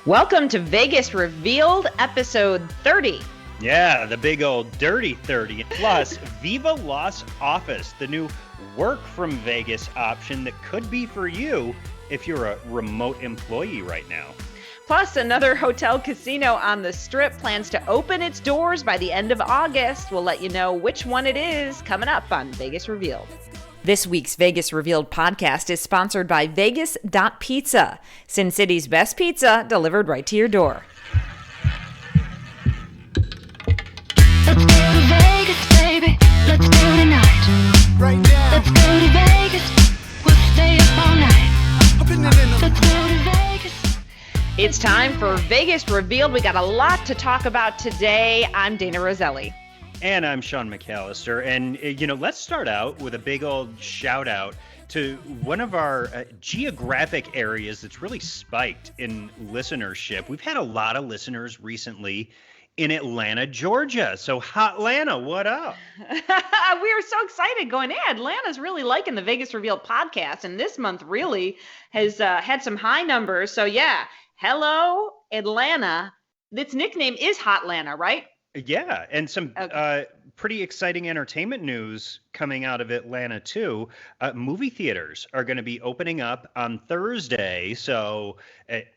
Welcome to Vegas Revealed, episode 30. Yeah, the big old dirty 30. Plus, Viva Las Office, the new work from Vegas option that could be for you if you're a remote employee right now. Plus, another hotel casino on the Strip plans to open its doors by the end of August. We'll let you know which one it is coming up on Vegas Revealed. This week's Vegas Revealed podcast is sponsored by Vegas.Pizza, Sin City's best pizza delivered right to your door. Let's go to Vegas, baby. Let's go tonight. Right now. Let's go to Vegas. We'll stay up all night. Let's go to Vegas. It's time for Vegas Revealed. We got a lot to talk about today. I'm Dayna Roselli. And I'm Sean McAllister. And, let's start out with a big old shout out to one of our geographic areas that's really spiked in listenership. We've had a lot of listeners recently in Atlanta, Georgia. So, Hotlanta, what up? We are so excited going, Atlanta's really liking the Vegas Revealed podcast. And this month really has had some high numbers. So, hello, Atlanta. Its nickname is Hotlanta, right? Yeah, and some pretty exciting entertainment news coming out of Atlanta, too. Movie theaters are going to be opening up on Thursday. So,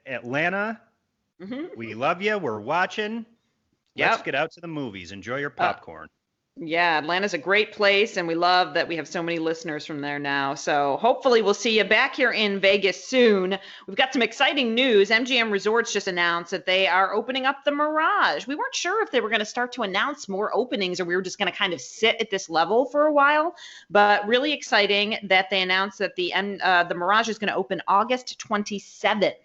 Atlanta, we love you. We're watching. Let's get out to the movies. Enjoy your popcorn. Yeah, Atlanta's a great place, and we love that we have so many listeners from there now. So hopefully we'll see you back here in Vegas soon. We've got some exciting news. MGM Resorts just announced that they are opening up the Mirage. We weren't sure if they were going to start to announce more openings or we were just going to kind of sit at this level for a while, but really exciting that they announced that the Mirage is going to open August 27th.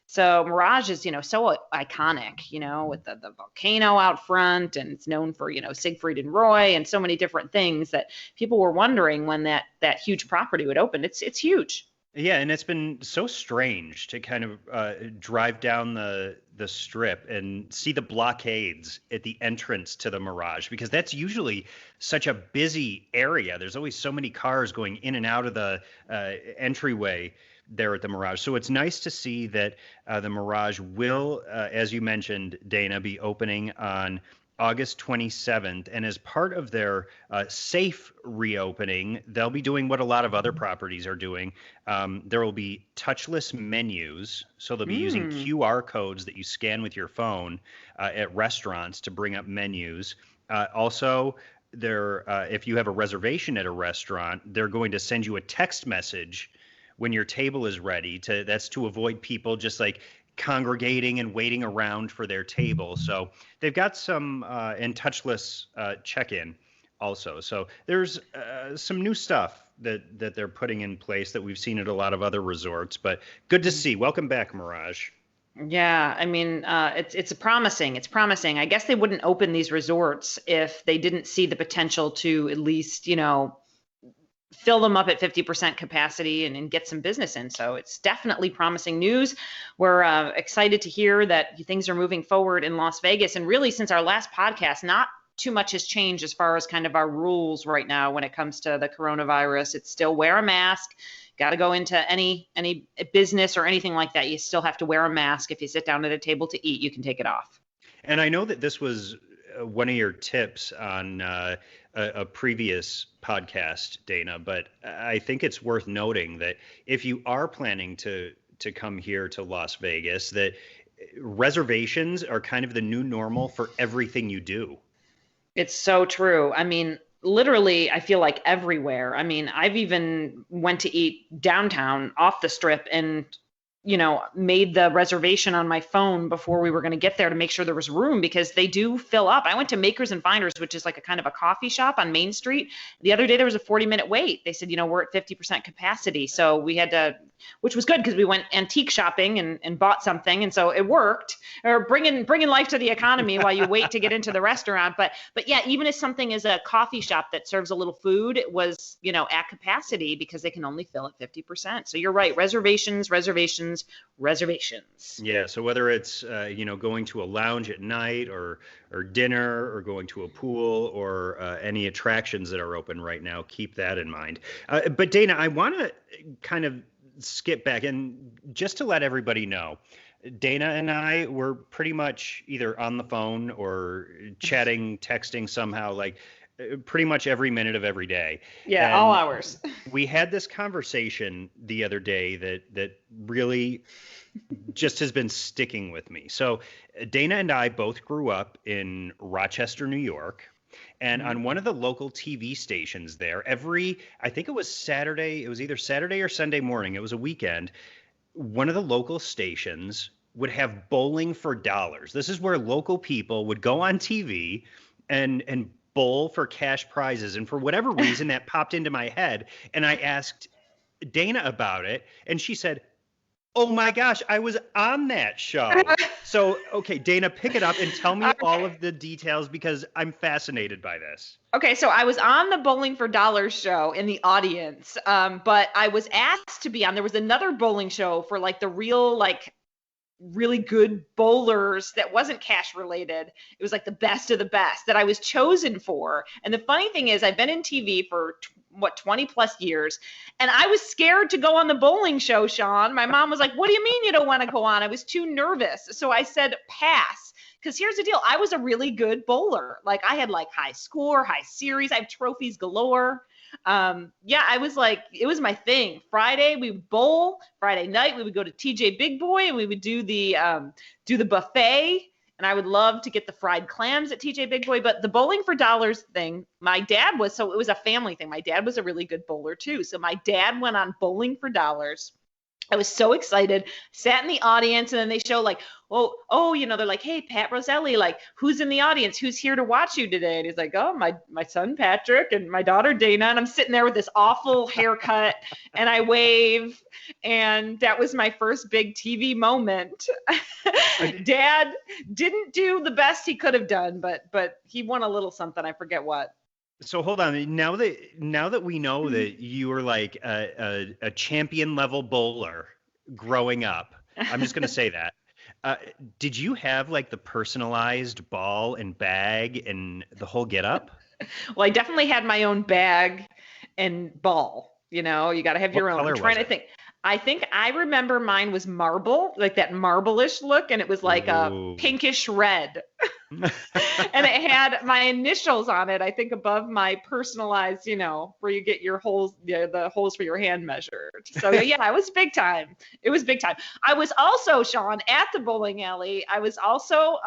So Mirage is, so iconic, with the volcano out front, and it's known for, Siegfried and Roy and so many different things that people were wondering when that huge property would open. It's huge. Yeah, and it's been so strange to kind of drive down the Strip and see the blockades at the entrance to the Mirage, because that's usually such a busy area. There's always so many cars going in and out of the entryway there at the Mirage. So it's nice to see that the Mirage will, as you mentioned, Dayna, be opening on August 27th. And as part of their safe reopening, they'll be doing what a lot of other properties are doing. There will be touchless menus. So they'll be using QR codes that you scan with your phone at restaurants to bring up menus. Also, if you have a reservation at a restaurant, they're going to send you a text message when your table is ready. That's to avoid people just like congregating and waiting around for their table. So they've got some and touchless check-in also. So there's some new stuff that they're putting in place that we've seen at a lot of other resorts. But good to see. Welcome back, Mirage. Yeah, I mean, it's promising. It's promising. I guess they wouldn't open these resorts if they didn't see the potential to at least, fill them up at 50% capacity and get some business in. So it's definitely promising news. We're excited to hear that things are moving forward in Las Vegas. And really, since our last podcast, not too much has changed as far as kind of our rules right now when it comes to the coronavirus. It's still wear a mask. Got to go into any business or anything like that. You still have to wear a mask. If you sit down at a table to eat, you can take it off. And I know that this was one of your tips on a previous podcast, Dayna, but I think it's worth noting that if you are planning to come here to Las Vegas, that reservations are kind of the new normal for everything you do. It's so true. I mean, literally, I feel like everywhere. I mean, I've even went to eat downtown off the Strip and made the reservation on my phone before we were going to get there to make sure there was room, because they do fill up. I went to Makers and Finders, which is like a kind of a coffee shop on Main Street. The other day, there was a 40-minute wait. They said, we're at 50% capacity. So we had to, which was good because we went antique shopping and bought something. And so it worked, or bringing life to the economy while you wait to get into the restaurant. But yeah, even as something as a coffee shop that serves a little food, it was, at capacity because they can only fill at 50%. So you're right. Reservations. Yeah. So whether it's, going to a lounge at night or dinner or going to a pool or any attractions that are open right now, keep that in mind. But Dayna, I want to kind of skip back and just to let everybody know, Dayna and I were pretty much either on the phone or chatting, texting somehow, like pretty much every minute of every day. Yeah, And all hours. we had this conversation the other day that really just has been sticking with me. So Dayna and I both grew up in Rochester, New York. And on one of the local TV stations there, I think it was Saturday, it was either Saturday or Sunday morning, it was a weekend, one of the local stations would have bowling for dollars. This is where local people would go on TV and bowl for cash prizes. And for whatever reason, that popped into my head. And I asked Dayna about it, and she said, "Oh my gosh, I was on that show." So, okay, Dayna, pick it up and tell me all of the details because I'm fascinated by this. Okay, so I was on the Bowling for Dollars show in the audience, but I was asked to be on. There was another bowling show for like the real, like really good bowlers that wasn't cash related. It was like the best of the best that I was chosen for. And the funny thing is, I've been in TV for 20 plus years, and I was scared to go on the bowling show, Sean. My mom was like, "What do you mean you don't want to go on?" I was too nervous. So I said, pass. Because here's the deal. I was a really good bowler. Like I had like high score, high series. I have trophies galore. I was like, it was my thing. Friday we would bowl. Friday night we would go to TJ Big Boy and we would do the buffet. And I would love to get the fried clams at TJ Big Boy. But the bowling for dollars thing, my dad was, so it was a family thing. My dad was a really good bowler too. So my dad went on Bowling for Dollars. I was so excited, sat in the audience, and then they show like, they're like, "Hey, Pat Roselli, like, who's in the audience? Who's here to watch you today?" And he's like, "Oh, my son Patrick and my daughter Dayna." And I'm sitting there with this awful haircut, and I wave, and that was my first big TV moment. Dad didn't do the best he could have done, but he won a little something. I forget what. So hold on. Now that we know that you were like a champion level bowler growing up, I'm just gonna say that. Did you have like the personalized ball and bag and the whole get up? Well, I definitely had my own bag and ball. You know, you got to have your own. I'm trying to think. I think I remember mine was marble, like that marble-ish look, and it was like a pinkish red. And it had my initials on it, I think above my personalized, where you get your holes, the holes for your hand measured. So yeah, it was big time. It was big time. I was also, Sean, at the bowling alley. I was also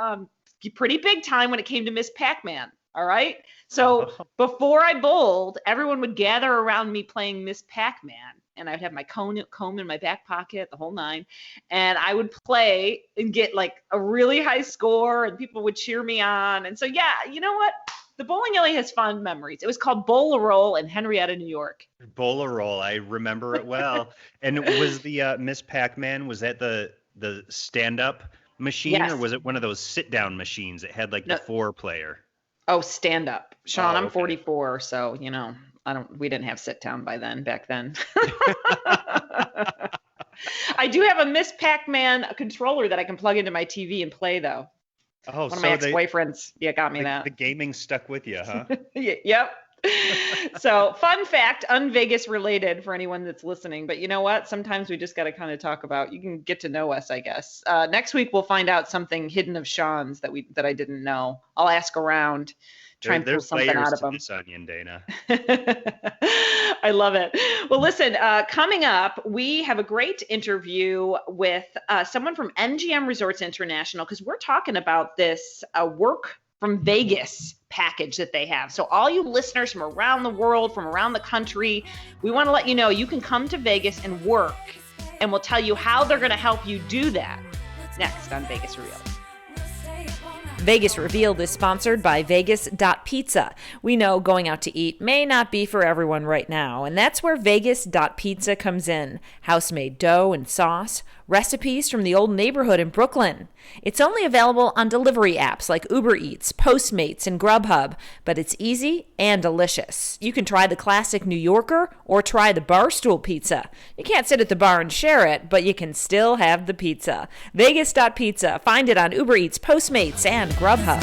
pretty big time when it came to Miss Pac-Man. All right. So before I bowled, everyone would gather around me playing Miss Pac-Man. And I'd have my comb in my back pocket, the whole nine. And I would play and get like a really high score and people would cheer me on. And so, yeah, you know what? The bowling alley has fond memories. It was called Bowl-A-Roll in Henrietta, New York. Bowl-A-Roll. I remember it well. And was the Miss Pac-Man, was that the stand-up machine? Yes. Or was it one of those sit-down machines that had like the 4-player? Oh, stand-up. Sean, I'm 44, so, we didn't have sit down back then. I do have a Miss Pac-Man controller that I can plug into my TV and play though. Oh, one of my ex-boyfriends, got me that. The gaming stuck with you, huh? Yep. So, fun fact, un-Vegas related for anyone that's listening. But you know what? Sometimes we just got to kind of talk about. You can get to know us, I guess. Next week we'll find out something hidden of Sean's that I didn't know. I'll ask around. Try and pull something out of them. There's layers to this onion, Dayna. I love it. Well, listen, coming up, we have a great interview with someone from MGM Resorts International because we're talking about this work from Vegas package that they have. So all you listeners from around the world, from around the country, we want to let you know you can come to Vegas and work, and we'll tell you how they're going to help you do that next on Vegas Revealed. Vegas Revealed is sponsored by Vegas.Pizza. We know going out to eat may not be for everyone right now, and that's where Vegas.Pizza comes in. House-made dough and sauce, recipes from the old neighborhood in Brooklyn. It's only available on delivery apps like Uber Eats, Postmates, and Grubhub, but it's easy and delicious. You can try the classic New Yorker or try the Barstool Pizza. You can't sit at the bar and share it, but you can still have the pizza. Vegas.Pizza. Find it on Uber Eats, Postmates, and Grubhub.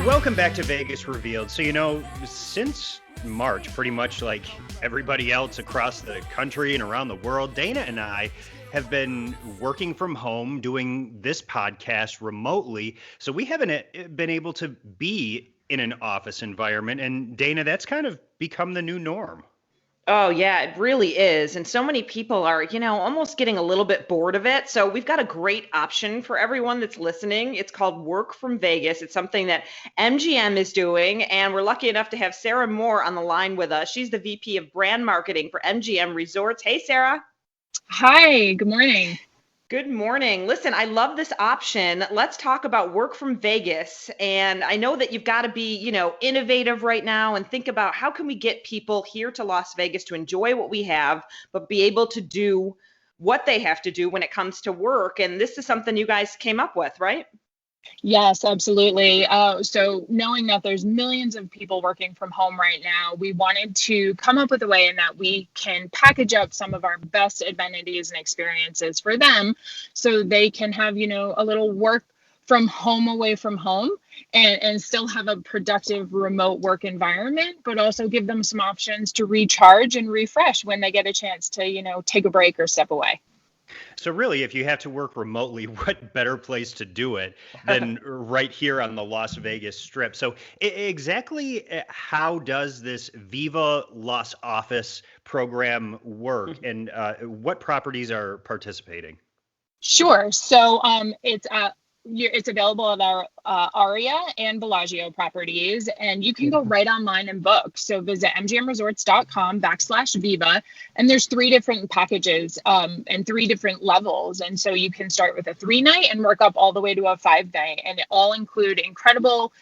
Welcome back to Vegas Revealed. So, since March, pretty much like everybody else across the country and around the world, Dayna and I have been working from home doing this podcast remotely. So we haven't been able to be in an office environment. And Dayna, that's kind of become the new norm. Oh, yeah, it really is. And so many people are, almost getting a little bit bored of it. So we've got a great option for everyone that's listening. It's called Work from Vegas. It's something that MGM is doing. And we're lucky enough to have Sarah Moore on the line with us. She's the VP of Brand Marketing for MGM Resorts. Hey, Sarah. Hi, good morning. Good morning. Listen, I love this option. Let's talk about Work from Vegas. And I know that you've got to be, innovative right now and think about how can we get people here to Las Vegas to enjoy what we have, but be able to do what they have to do when it comes to work. And this is something you guys came up with, right? Yes, absolutely. So knowing that there's millions of people working from home right now, we wanted to come up with a way in that we can package up some of our best amenities and experiences for them so they can have, a little work from home away from home and still have a productive remote work environment, but also give them some options to recharge and refresh when they get a chance to, take a break or step away. So really, if you have to work remotely, what better place to do it than right here on the Las Vegas Strip? So exactly how does this Viva Las Office program work, and what properties are participating? Sure. So it's available at our ARIA and Bellagio properties, and you can go right online and book. So visit mgmresorts.com/Viva, and there's 3 different packages and 3 different levels. And so you can start with a 3-night and work up all the way to a 5-night, and it all include incredible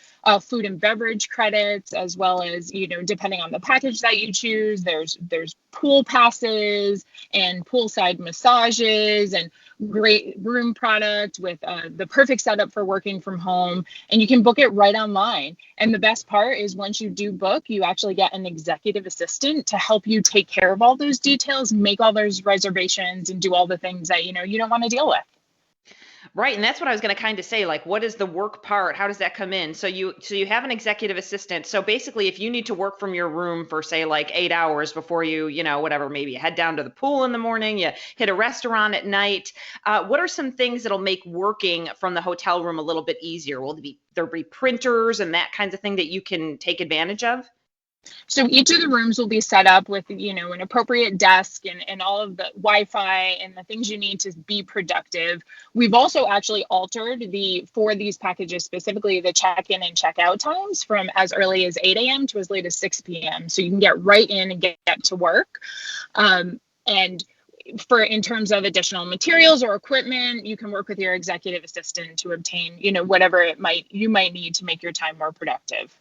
food and beverage credits, as well as, depending on the package that you choose, there's pool passes and poolside massages and great room product with the perfect setup for working from home, and you can book it right online. And the best part is once you do book, you actually get an executive assistant to help you take care of all those details, make all those reservations, and do all the things that you don't want to deal with. Right, and that's what I was going to kind of say, like, what is the work part? How does that come in? So you have an executive assistant. So basically, if you need to work from your room for, say, like 8 hours before you, whatever, maybe you head down to the pool in the morning, you hit a restaurant at night, what are some things that'll make working from the hotel room a little bit easier? Will there be printers and that kinds of thing that you can take advantage of? So each of the rooms will be set up with, an appropriate desk and all of the Wi-Fi and the things you need to be productive. We've also actually altered for these packages, specifically the check-in and check-out times from as early as 8 a.m. to as late as 6 p.m. So you can get right in and get to work. And in terms of additional materials or equipment, you can work with your executive assistant to obtain, whatever you might need to make your time more productive.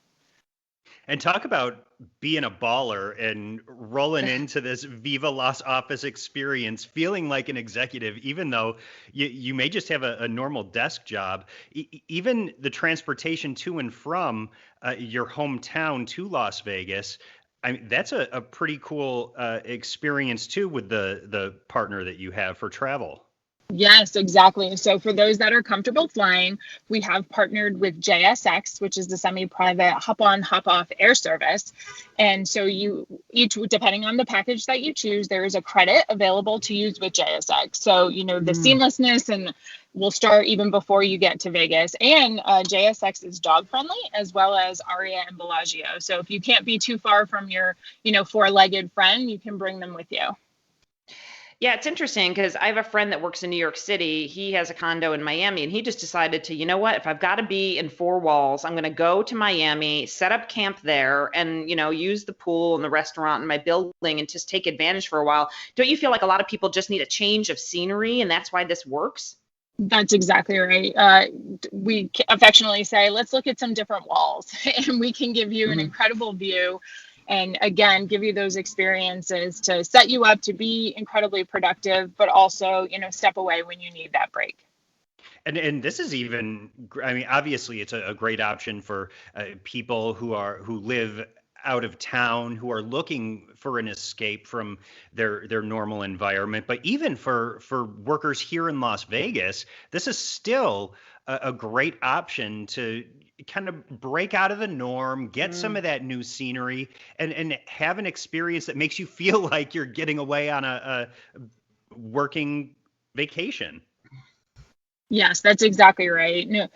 And talk about being a baller and rolling into this Viva Las Office experience, feeling like an executive, even though you may just have a normal desk job. Even the transportation to and from your hometown to Las Vegas, I mean, that's a pretty cool experience too with the partner that you have for travel. Yes, exactly. So for those that are comfortable flying, we have partnered with JSX, which is the semi-private hop-on, hop-off air service. And so depending on the package that you choose, there is a credit available to use with JSX. So, the seamlessness and will start even before you get to Vegas. And JSX is dog friendly, as well as ARIA and Bellagio. So if you can't be too far from your, 4-legged friend, you can bring them with you. Yeah, it's interesting because I have a friend that works in New York City. He has a condo in Miami, and he just decided to, if I've got to be in 4 walls, I'm going to go to Miami, set up camp there, and, use the pool and the restaurant and my building and just take advantage for a while. Don't you feel like a lot of people just need a change of scenery, and that's why this works? That's exactly right. We affectionately say, let's look at some different walls, and we can give you an incredible view. And again, give you those experiences to set you up to be incredibly productive, but also, step away when you need that break. And this is obviously it's a great option for people who live out of town, who are looking for an escape from their normal environment. But even for workers here in Las Vegas, this is still a great option to kind of break out of the norm, get some of that new scenery, and have an experience that makes you feel like you're getting away on a working vacation. Yes, that's exactly right. No,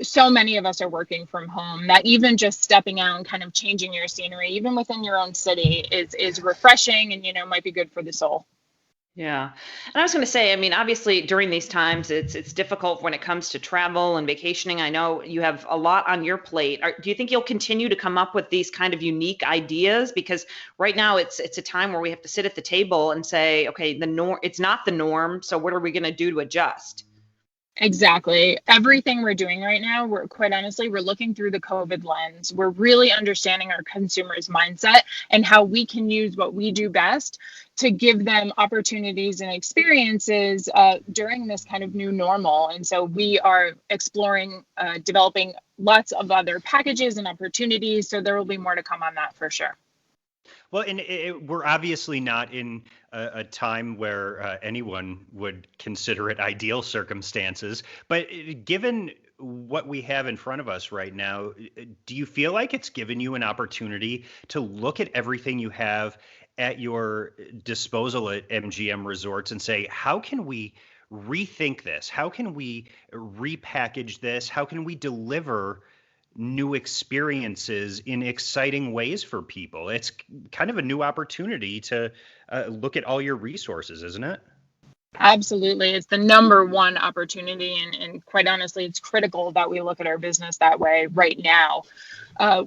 so many of us are working from home that even just stepping out and kind of changing your scenery, even within your own city, is refreshing and, might be good for the soul. Yeah. And I was going to say, I mean, obviously during these times, it's difficult when it comes to travel and vacationing. I know you have a lot on your plate. Do you think you'll continue to come up with these kind of unique ideas? Because right now it's a time where we have to sit at the table and say, okay, it's not the norm. So what are we going to do to adjust? Exactly. Everything we're doing right now, we're looking through the COVID lens. We're really understanding our consumers' mindset and how we can use what we do best to give them opportunities and experiences during this kind of new normal. And so we are exploring, developing lots of other packages and opportunities. So there will be more to come on that for sure. Well, and we're obviously not in a time where anyone would consider it ideal circumstances. But given what we have in front of us right now, do you feel like it's given you an opportunity to look at everything you have at your disposal at MGM Resorts and say, how can we rethink this? How can we repackage this? How can we deliver new experiences in exciting ways for people? It's kind of a new opportunity to look at all your resources, isn't it? Absolutely. It's the number one opportunity. And quite honestly, it's critical that we look at our business that way right now.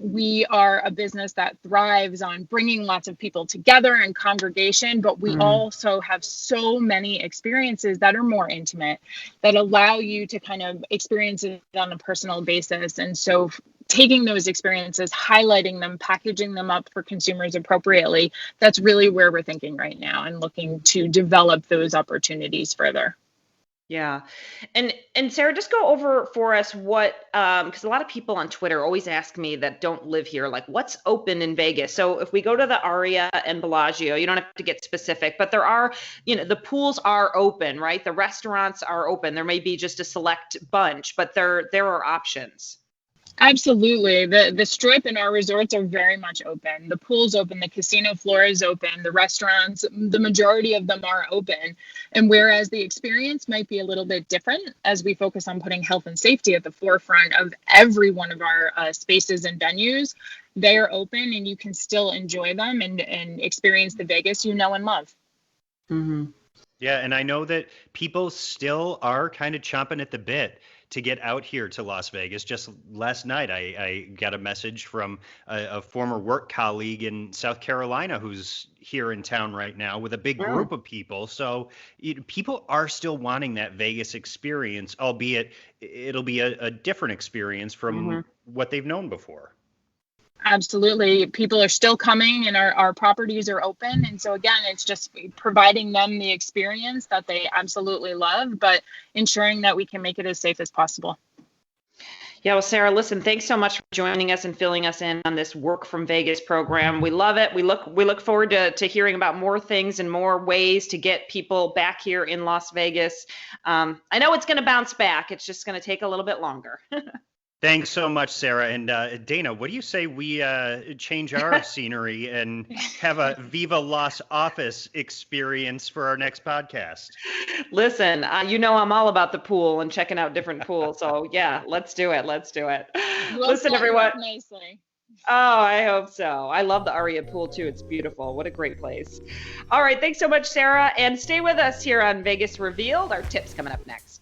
We are a business that thrives on bringing lots of people together and congregation, but we also have so many experiences that are more intimate, that allow you to kind of experience it on a personal basis. And so taking those experiences, highlighting them, packaging them up for consumers appropriately, that's really where we're thinking right now and looking to develop those opportunities further. Yeah. And Sarah, just go over for us what, because a lot of people on Twitter always ask me that don't live here, like what's open in Vegas. So if we go to the ARIA and Bellagio, you don't have to get specific, but there are, the pools are open, right? The restaurants are open. There may be just a select bunch, but there are options. Absolutely. The strip and our resorts are very much open. The pool's open, the casino floor is open, the restaurants, the majority of them are open. And whereas the experience might be a little bit different as we focus on putting health and safety at the forefront of every one of our spaces and venues, they are open and you can still enjoy them and experience the Vegas you know and love. Mm-hmm. Yeah, and I know that people still are kind of chomping at the bit to get out here to Las Vegas. Just last night, I got a message from a former work colleague in South Carolina who's here in town right now with a big group of people. So people are still wanting that Vegas experience, albeit it'll be a different experience from what they've known before. Absolutely. People are still coming and our properties are open. And so again, it's just providing them the experience that they absolutely love, but ensuring that we can make it as safe as possible. Yeah, well, Sarah, listen, thanks so much for joining us and filling us in on this Work from Vegas program. We love it. We look forward to hearing about more things and more ways to get people back here in Las Vegas. I know it's going to bounce back. It's just going to take a little bit longer. Thanks so much, Sarah. And Dayna, what do you say we change our scenery and have a Viva Las Office experience for our next podcast? Listen, I'm all about the pool and checking out different pools. So yeah, let's do it. Listen, everyone. Nicely. Oh, I hope so. I love the ARIA pool too. It's beautiful. What a great place. All right. Thanks so much, Sarah. And stay with us here on Vegas Revealed. Our tips coming up next.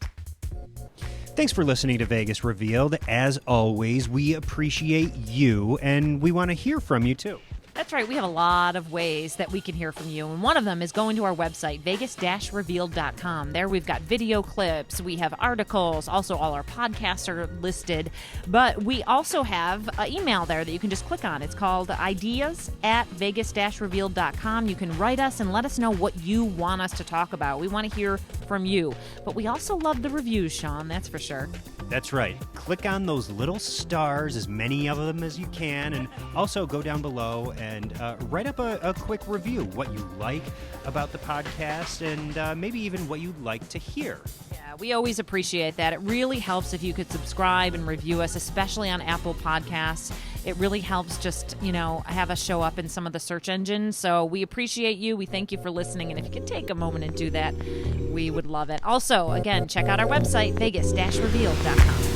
Thanks for listening to Vegas Revealed. As always, we appreciate you, and we want to hear from you, too. That's right. We have a lot of ways that we can hear from you. And one of them is going to our website, vegas-revealed.com. There we've got video clips, we have articles, also all our podcasts are listed. But we also have an email there that you can just click on. It's called ideas@vegas-revealed.com. You can write us and let us know what you want us to talk about. We want to hear from you. But we also love the reviews, Sean, that's for sure. That's right. Click on those little stars, as many of them as you can, and also go down below and write up a quick review, what you like about the podcast, and maybe even what you'd like to hear. Yeah, We always appreciate that. It really helps if you could subscribe and review us, especially on Apple Podcasts. It really helps just, have us show up in some of the search engines. So we appreciate you. We thank you for listening. And if you could take a moment and do that, we would love it. Also, again, check out our website, vegas-revealed.com.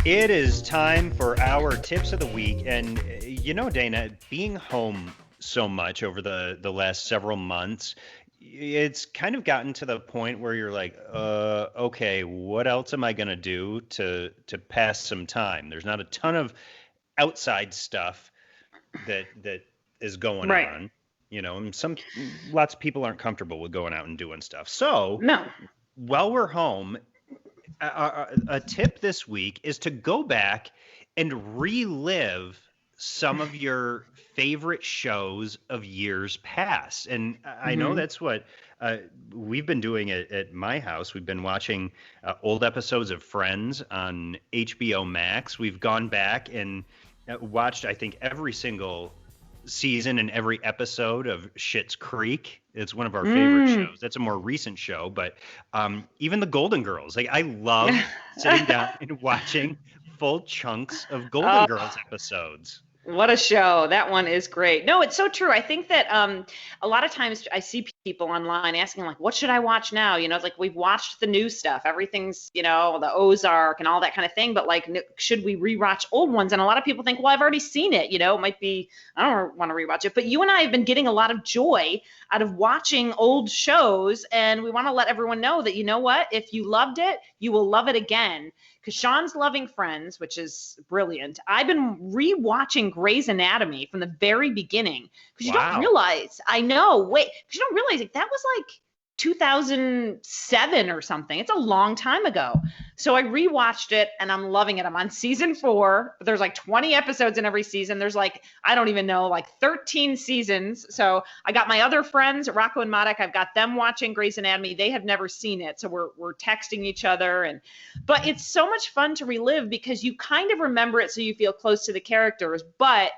It is time for our tips of the week. And, Dayna, being home so much over the last several months, it's kind of gotten to the point where you're like, okay, what else am I going to do to pass some time? There's not a ton of outside stuff that is going on, and lots of people aren't comfortable with going out and doing stuff. So No. while we're home, a tip this week is to go back and relive some of your favorite shows of years past. And I know that's what we've been doing at my house. We've been watching old episodes of Friends on HBO Max. We've gone back and watched, I think, every single season and every episode of Schitt's Creek. It's one of our favorite shows. That's a more recent show, but even the Golden Girls. Like, I love sitting down and watching full chunks of Golden Girls episodes. What a show. That one is great. No, it's so true. I think that a lot of times I see people online asking, like, what should I watch now? It's like we've watched the new stuff. Everything's, the Ozark and all that kind of thing. But, like, should we rewatch old ones? And a lot of people think, well, I've already seen it. It might be, I don't want to rewatch it. But you and I have been getting a lot of joy out of watching old shows. And we want to let everyone know that, you know what? If you loved it, you will love it again. Because Sean's loving Friends, which is brilliant. I've been rewatching Grey's Anatomy from the very beginning. Because you don't realize, because you don't realize that was like 2007 or something. It's a long time ago. So I rewatched it and I'm loving it. I'm on season 4. There's like 20 episodes in every season. There's like, I don't even know, like 13 seasons. So I got my other friends, Rocco and Madak. I've got them watching Grey's Anatomy. They have never seen it. So we're texting each other. But it's so much fun to relive because you kind of remember it so you feel close to the characters. But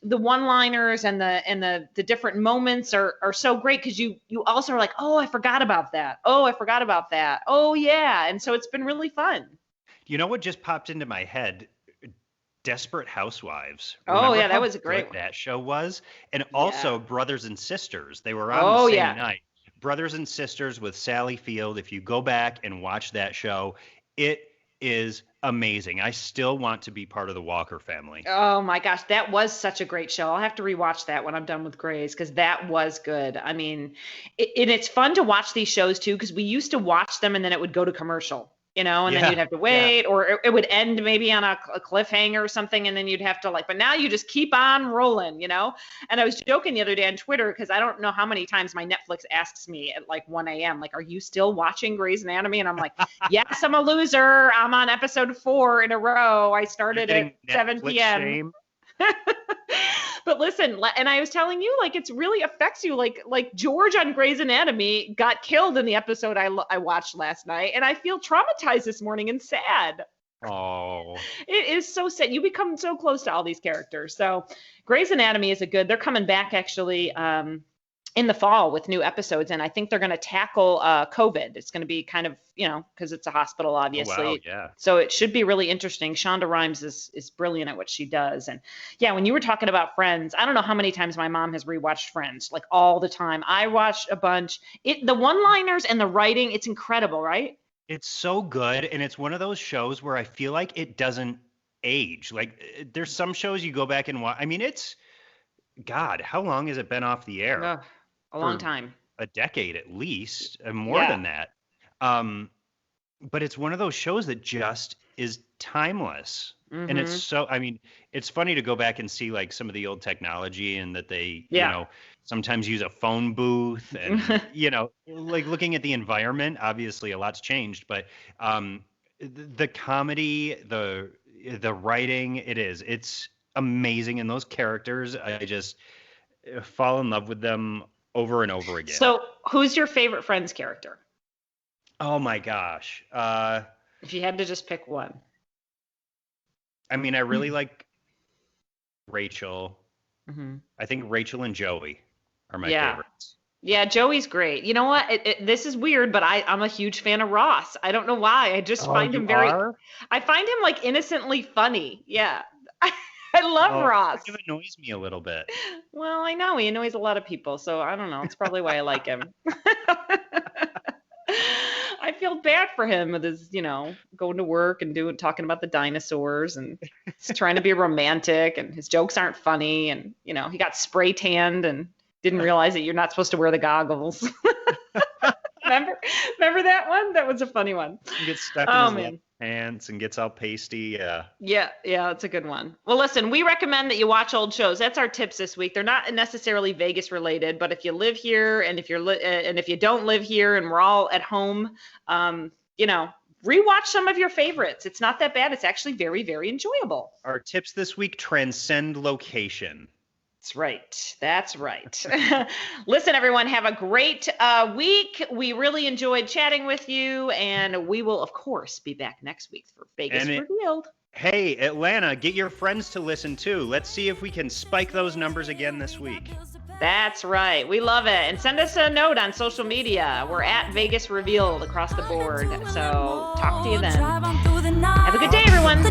the one-liners and the different moments are so great because you also are like, oh, I forgot about that. Oh, I forgot about that. Oh, yeah. And so it's been really fun. You know what just popped into my head? Desperate Housewives. Oh, yeah, that was great. What that show was. And also Brothers and Sisters. They were on the same night. Brothers and Sisters with Sally Field. If you go back and watch that show, it is amazing. I still want to be part of the Walker family. Oh my gosh, that was such a great show. I'll have to rewatch that when I'm done with Grey's because that was good. I mean, it's fun to watch these shows too because we used to watch them and then it would go to commercial. And then you'd have to wait or it would end maybe on a cliffhanger or something. And then you'd have to but now you just keep on rolling, And I was joking the other day on Twitter because I don't know how many times my Netflix asks me at like 1 a.m., like, are you still watching Grey's Anatomy? And I'm like, yes, I'm a loser. I'm on episode 4 in a row. I started at 7 p.m. But listen, and I was telling you, like, it's really affects you. Like George on Grey's Anatomy got killed in the episode I watched last night, and I feel traumatized this morning and sad. Oh. It is so sad. You become so close to all these characters. So Grey's Anatomy is they're coming back actually in the fall with new episodes, and I think they're going to tackle COVID. It's going to be kind of, because it's a hospital, obviously. Oh, wow, yeah. So it should be really interesting. Shonda Rhimes is brilliant at what she does. And yeah, when you were talking about Friends, I don't know how many times my mom has rewatched Friends, like all the time. I watched a bunch. The one-liners and the writing, it's incredible, right? It's so good, and it's one of those shows where I feel like it doesn't age. Like, there's some shows you go back and watch. I mean, God, how long has it been off the air? A long time. A decade at least, and more than that. But it's one of those shows that just is timeless. And it's so, I mean, it's funny to go back and see like some of the old technology and that they, sometimes use a phone booth and, like looking at the environment, obviously a lot's changed, but the comedy, the writing, it's amazing. And those characters, I just fall in love with them over and over again. So who's your favorite Friends character? Oh my gosh. If you had to just pick one. I mean, I really like Rachel. Mm-hmm. I think Rachel and Joey are my favorites. Yeah, Joey's great. You know what? This is weird, but I'm a huge fan of Ross. I don't know why. I just find him I find him like innocently funny. Yeah. I love Ross. It annoys me a little bit. Well, I know he annoys a lot of people, so I don't know. It's probably why I like him. I feel bad for him with his, going to work and talking about the dinosaurs, and he's trying to be romantic, and his jokes aren't funny, and he got spray tanned and didn't realize that you're not supposed to wear the goggles. Remember that one? That was a funny one. He gets stuck in his pants and gets all pasty. Yeah, it's a good one. Well, listen, we recommend that you watch old shows. That's our tips this week. They're not necessarily Vegas related, but if you live here and if you don't live here and we're all at home, rewatch some of your favorites. It's not that bad. It's actually very, very enjoyable. Our tips this week transcend location. That's right. Listen, everyone, have a great week. We really enjoyed chatting with you, and we will, of course, be back next week for Vegas Revealed. Hey, Atlanta, get your friends to listen too. Let's see if we can spike those numbers again this week. That's right. We love it. And send us a note on social media. We're at Vegas Revealed across the board. So talk to you then. Have a good day, everyone.